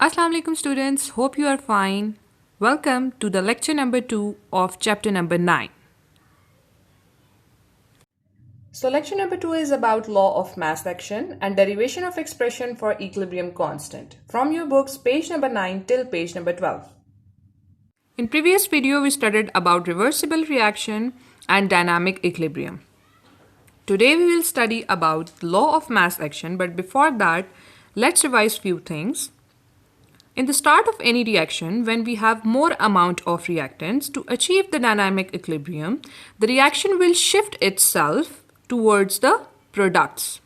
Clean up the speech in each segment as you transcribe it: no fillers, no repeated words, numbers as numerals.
Assalamu alaikum students, hope you are fine. Welcome to the lecture number 2 of chapter number 9. So lecture number 2 is about law of mass action and derivation of expression for equilibrium constant from your books page number 9 till page number 12. In previous video we studied about reversible reaction and dynamic equilibrium. Today we will study about law of mass action, but before that let's revise few things. In the start of any reaction, when we have more amount of reactants, to achieve the dynamic equilibrium, the reaction will shift itself towards the products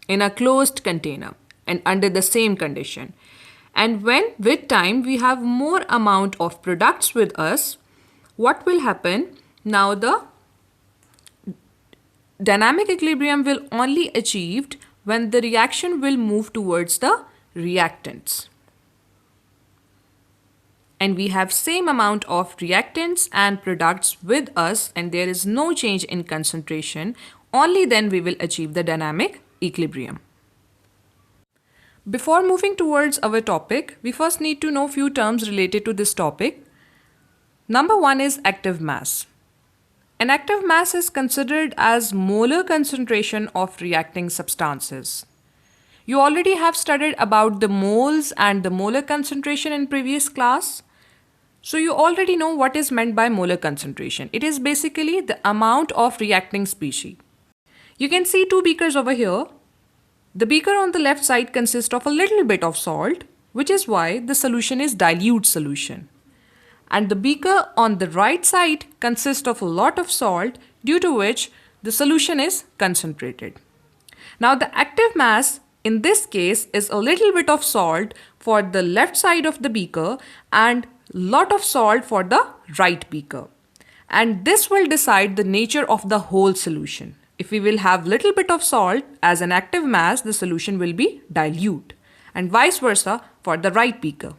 in a closed container and under the same condition. And when with time we have more amount of products with us, what will happen? Now the dynamic equilibrium will only achieved when the reaction will move towards the reactants. And we have same amount of reactants and products with us and there is no change in concentration, only then we will achieve the dynamic equilibrium. Before moving towards our topic, we first need to know few terms related to this topic. Number 1 is active mass. An active mass is considered as molar concentration of reacting substances. You already have studied about the moles and the molar concentration in previous class. So you already know what is meant by molar concentration. It is basically the amount of reacting species. You can see two beakers over here. The beaker on the left side consists of a little bit of salt, which is why the solution is dilute solution. And the beaker on the right side consists of a lot of salt, due to which the solution is concentrated. Now the active mass in this case is a little bit of salt for the left side of the beaker and lot of salt for the right beaker, and this will decide the nature of the whole solution. If we will have little bit of salt as an active mass, the solution will be dilute, and vice versa for the right beaker.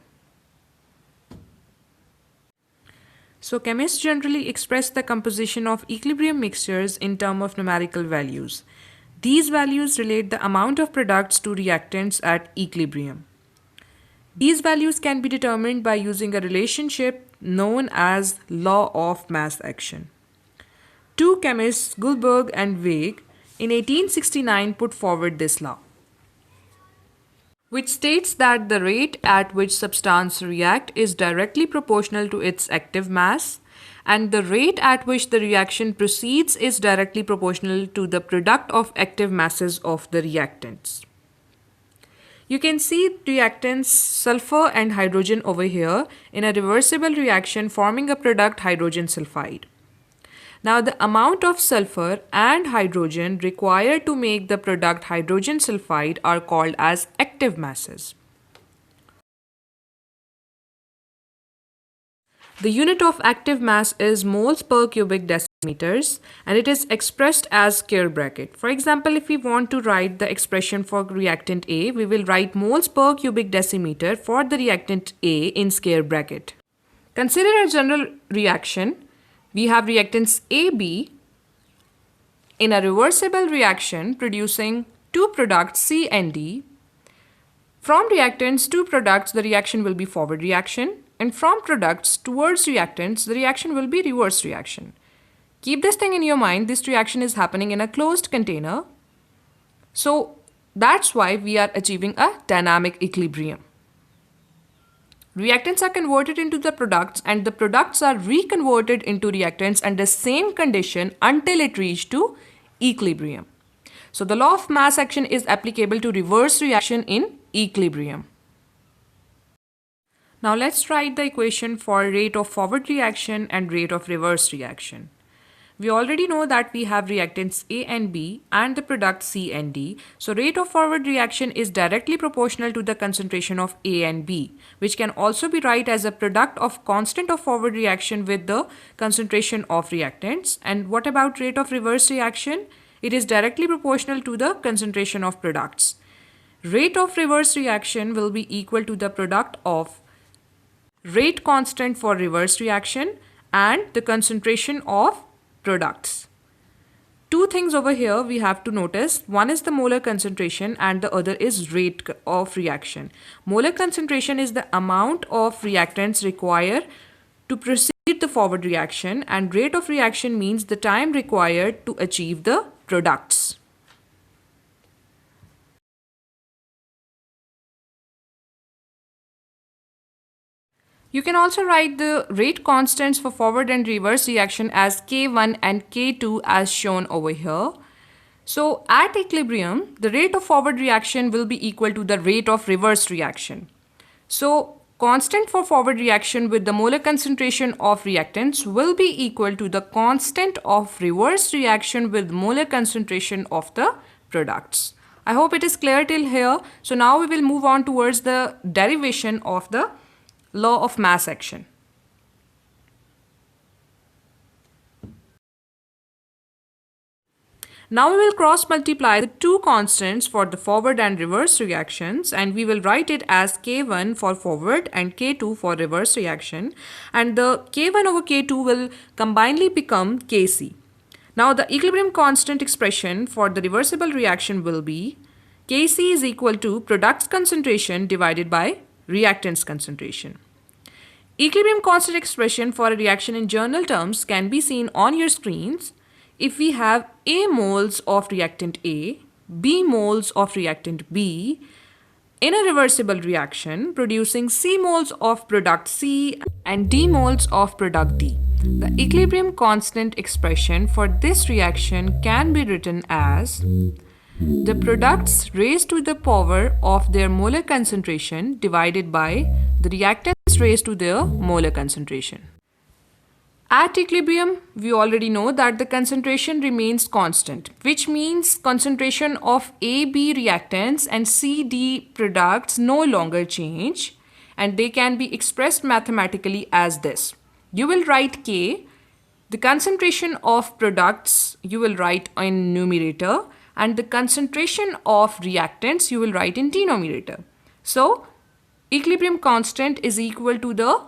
So chemists generally express the composition of equilibrium mixtures in terms of numerical values. These values relate the amount of products to reactants at equilibrium. These values can be determined by using a relationship known as law of mass action. Two chemists, Gullberg and Weig, in 1869 put forward this law, which states that the rate at which substance react is directly proportional to its active mass, and the rate at which the reaction proceeds is directly proportional to the product of active masses of the reactants. You can see reactants sulfur and hydrogen over here in a reversible reaction forming a product hydrogen sulfide. Now the amount of sulfur and hydrogen required to make the product hydrogen sulfide are called as active masses. The unit of active mass is moles per cubic decimeters and it is expressed as square bracket. For example, if we want to write the expression for reactant A, we will write moles per cubic decimeter for the reactant A in square bracket. Consider a general reaction. We have reactants AB in a reversible reaction producing two products C and D. From reactants to products, the reaction will be forward reaction. And from products towards reactants, the reaction will be reverse reaction. Keep this thing in your mind, this reaction is happening in a closed container. So that's why we are achieving a dynamic equilibrium. Reactants are converted into the products and the products are reconverted into reactants under same condition until it reaches to equilibrium. So the law of mass action is applicable to reverse reaction in equilibrium. Now let's write the equation for rate of forward reaction and rate of reverse reaction. We already know that we have reactants A and B and the product C and D. So rate of forward reaction is directly proportional to the concentration of A and B, which can also be written as a product of constant of forward reaction with the concentration of reactants. And what about rate of reverse reaction? It is directly proportional to the concentration of products. Rate of reverse reaction will be equal to the product of rate constant for reverse reaction and the concentration of products. Two things over here we have to notice. One is the molar concentration and the other is rate of reaction. Molar concentration is the amount of reactants required to proceed the forward reaction, and rate of reaction means the time required to achieve the products. You can also write the rate constants for forward and reverse reaction as K1 and K2 as shown over here. So at equilibrium, the rate of forward reaction will be equal to the rate of reverse reaction. So constant for forward reaction with the molar concentration of reactants will be equal to the constant of reverse reaction with molar concentration of the products. I hope it is clear till here. So now we will move on towards the derivation of the law of mass action. Now we will cross multiply the two constants for the forward and reverse reactions, and we will write it as K1 for forward and K2 for reverse reaction, and the K1 over K2 will combinedly become Kc. Now the equilibrium constant expression for the reversible reaction will be Kc is equal to products concentration divided by reactants concentration. Equilibrium constant expression for a reaction in journal terms can be seen on your screens. If we have A moles of reactant A, B moles of reactant B in a reversible reaction producing C moles of product C and D moles of product D, the equilibrium constant expression for this reaction can be written as the products raised to the power of their molar concentration divided by the reactants raised to their molar concentration. At equilibrium, we already know that the concentration remains constant, which means concentration of AB reactants and CD products no longer change, and they can be expressed mathematically as this. You will write K, the concentration of products you will write in numerator, and the concentration of reactants you will write in denominator. So, equilibrium constant is equal to the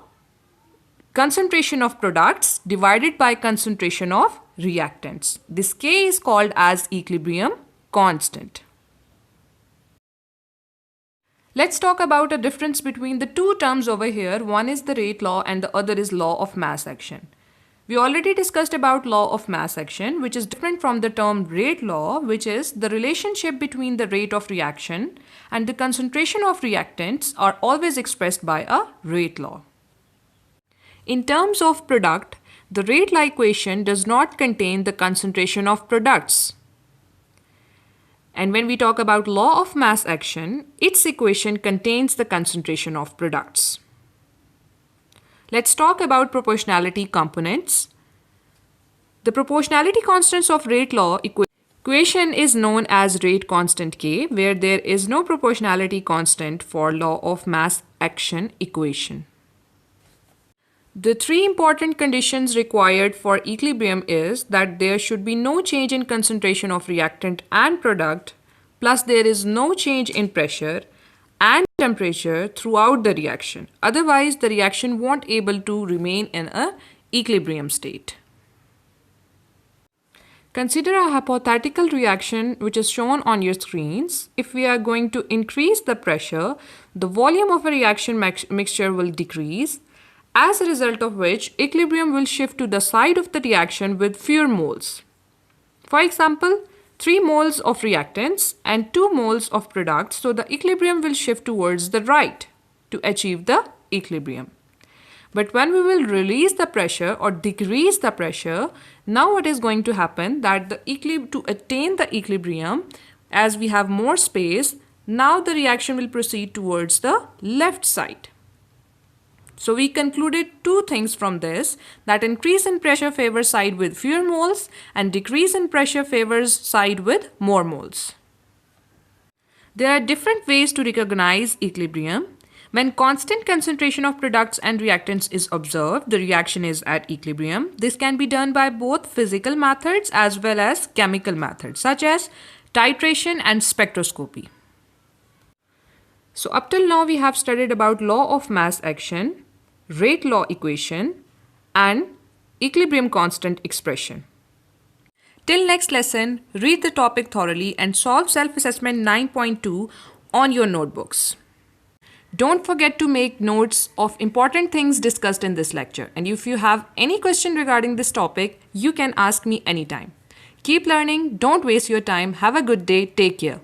concentration of products divided by concentration of reactants. This K is called as equilibrium constant. Let's talk about a difference between the two terms over here. One is the rate law and the other is law of mass action. We already discussed about law of mass action, which is different from the term rate law, which is the relationship between the rate of reaction and the concentration of reactants are always expressed by a rate law. In terms of product, the rate law equation does not contain the concentration of products. And when we talk about law of mass action, its equation contains the concentration of products. Let's talk about proportionality components. The proportionality constants of rate law equation is known as rate constant K, where there is no proportionality constant for law of mass action equation. The three important conditions required for equilibrium is that there should be no change in concentration of reactant and product, plus there is no change in pressure and temperature throughout the reaction. Otherwise, the reaction won't able to remain in a equilibrium state. Consider a hypothetical reaction which is shown on your screens. If we are going to increase the pressure, the volume of a reaction mixture will decrease, as a result of which equilibrium will shift to the side of the reaction with fewer moles. For example, 3 moles of reactants and 2 moles of products, so the equilibrium will shift towards the right to achieve the equilibrium. But when we will release the pressure or decrease the pressure, now what is going to happen that to attain the equilibrium, as we have more space, now the reaction will proceed towards the left side. So we concluded two things from this, that increase in pressure favors side with fewer moles and decrease in pressure favors side with more moles. There are different ways to recognize equilibrium. When constant concentration of products and reactants is observed, the reaction is at equilibrium. This can be done by both physical methods as well as chemical methods such as titration and spectroscopy. So up till now we have studied about law of mass action, rate law equation and equilibrium constant expression. Till next lesson, read the topic thoroughly and solve self-assessment 9.2 on your notebooks. Don't forget to make notes of important things discussed in this lecture. And if you have any question regarding this topic, you can ask me anytime. Keep learning, don't waste your time. Have a good day, take care.